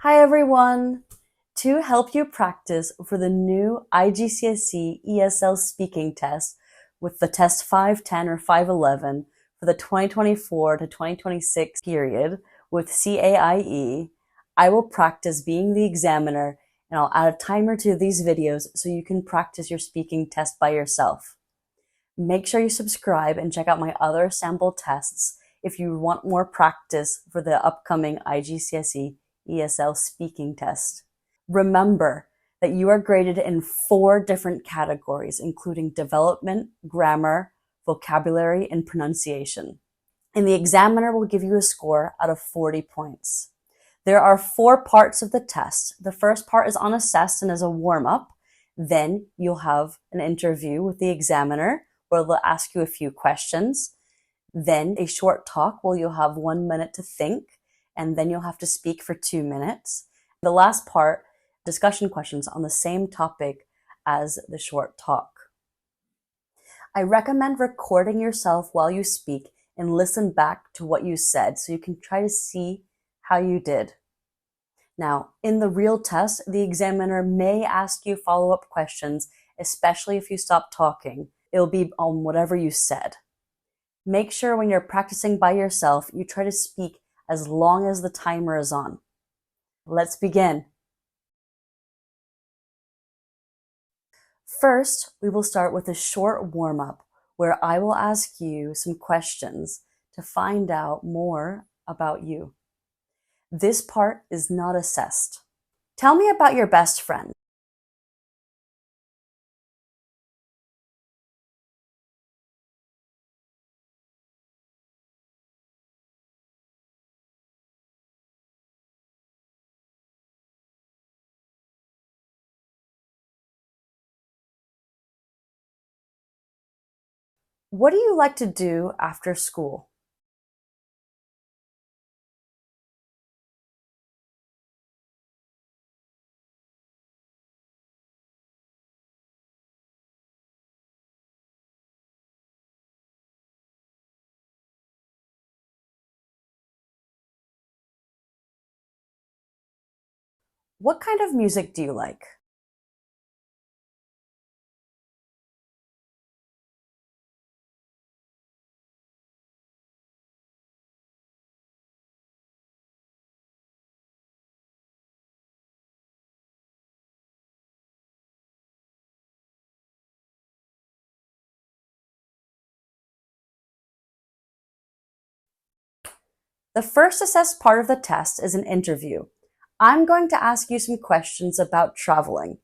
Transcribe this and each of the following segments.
Hi everyone! To help you practice for the new IGCSE ESL speaking test with the test 510 or 511 for the 2024 to 2026 period with CAIE, I will practice being the examiner and I'll add a timer to these videos so you can practice your speaking test by yourself. Make sure you subscribe and check out my other sample tests if you want more practice for the upcoming IGCSE ESL speaking test. Remember that you are graded in 4 different categories, including development, grammar, vocabulary, and pronunciation. And the examiner will give you a score out of 40 points. There are 4 parts of the test. The first part is unassessed and is a warm-up. Then you'll have an interview with the examiner where they'll ask you a few questions. Then a short talk where you'll have 1 minute to think, and then you'll have to speak for 2 minutes. The last part, discussion questions on the same topic as the short talk. I recommend recording yourself while you speak and listen back to what you said so you can try to see how you did. Now, in the real test, the examiner may ask you follow-up questions, especially if you stop talking. It'll be on whatever you said. Make sure when you're practicing by yourself, you try to speak as long as the timer is on. Let's begin. First, we will start with a short warm-up where I will ask you some questions to find out more about you. This part is not assessed. Tell me about your best friend. What do you like to do after school? What kind of music do you like? The first assessed part of the test is an interview. I'm going to ask you some questions about traveling.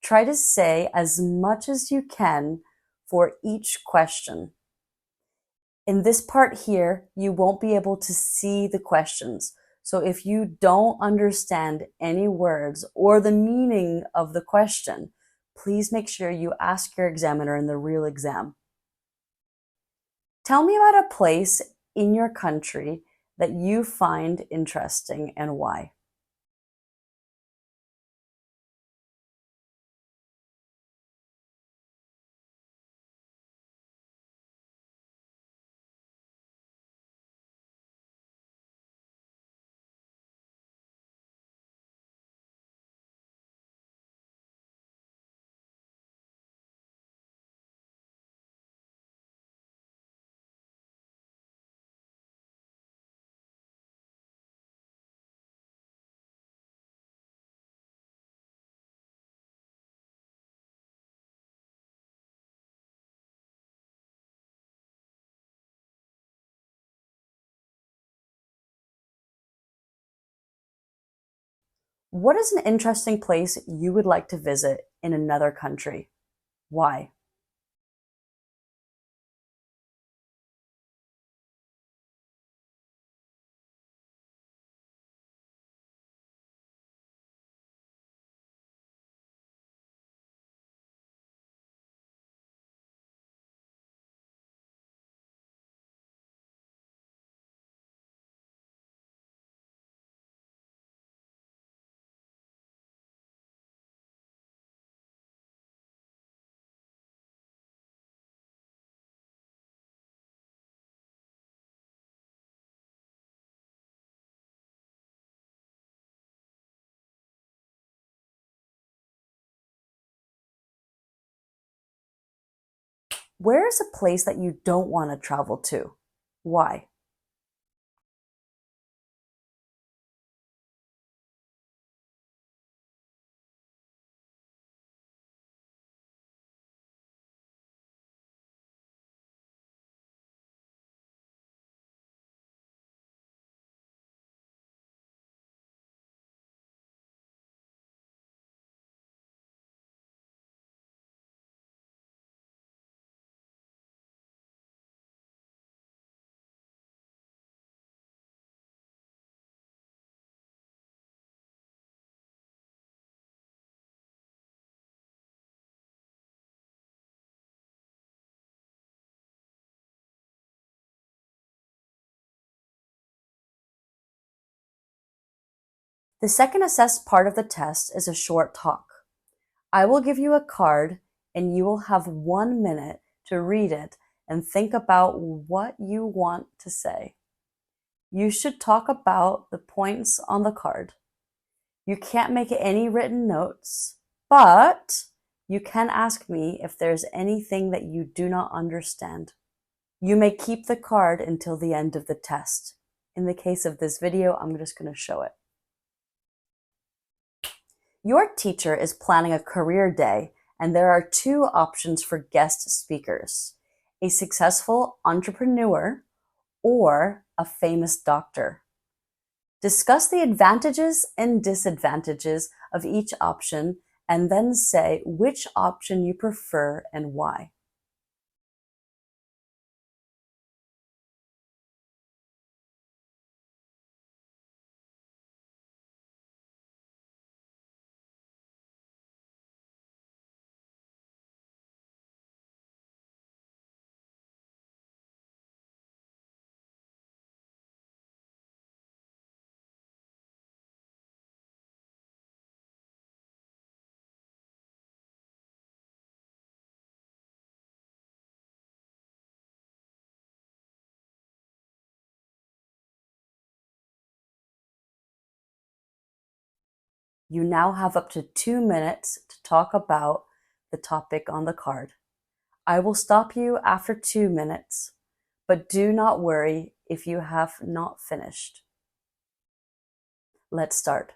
Try to say as much as you can for each question. In this part here, you won't be able to see the questions. So if you don't understand any words or the meaning of the question, please make sure you ask your examiner in the real exam. Tell me about a place in your country that you find interesting and why. What is an interesting place you would like to visit in another country? Why? Where is a place that you don't want to travel to? Why? The second assessed part of the test is a short talk. I will give you a card and you will have 1 minute to read it and think about what you want to say. You should talk about the points on the card. You can't make any written notes, but you can ask me if there's anything that you do not understand. You may keep the card until the end of the test. In the case of this video, I'm just going to show it. Your teacher is planning a career day, and there are 2 options for guest speakers: a successful entrepreneur or a famous doctor. Discuss the advantages and disadvantages of each option and then say which option you prefer and why. You now have up to 2 minutes to talk about the topic on the card. I will stop you after 2 minutes, but do not worry if you have not finished. Let's start.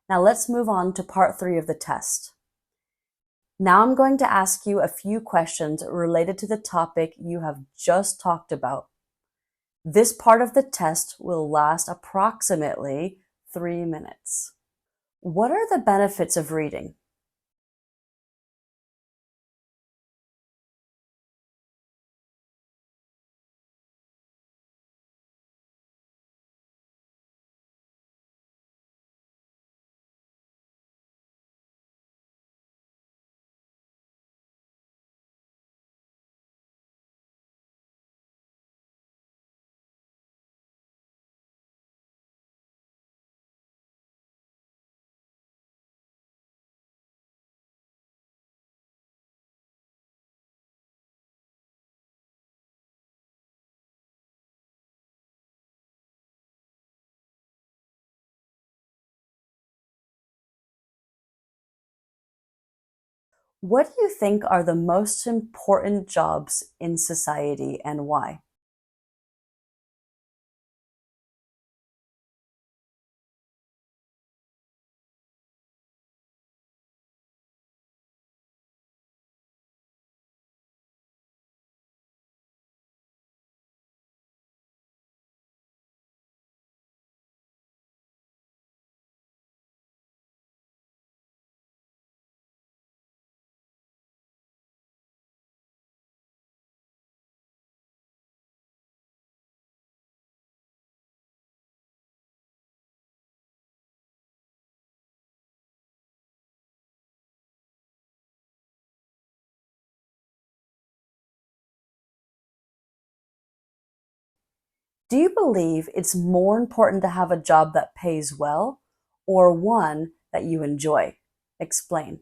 Now let's move on to part 3 of the test. Now I'm going to ask you a few questions related to the topic you have just talked about. This part of the test will last approximately 3 minutes. What are the benefits of reading? What do you think are the most important jobs in society and why? Do you believe it's more important to have a job that pays well or one that you enjoy? Explain.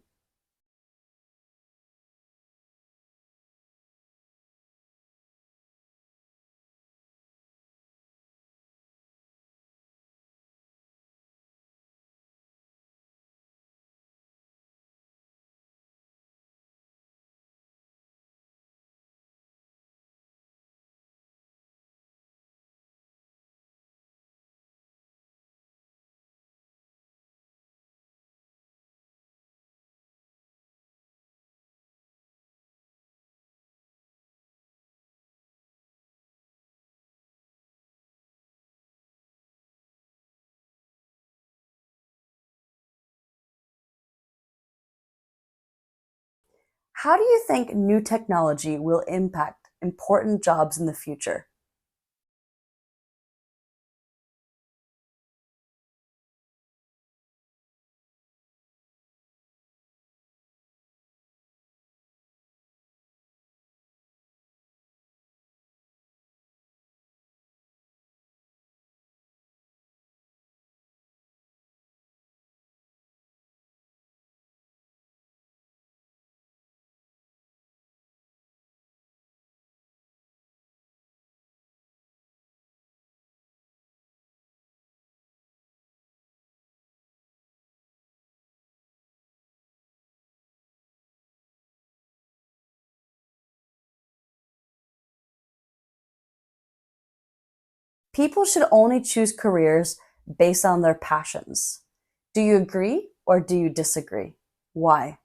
How do you think new technology will impact important jobs in the future? People should only choose careers based on their passions. Do you agree or do you disagree? Why?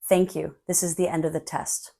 Thank you. This is the end of the test.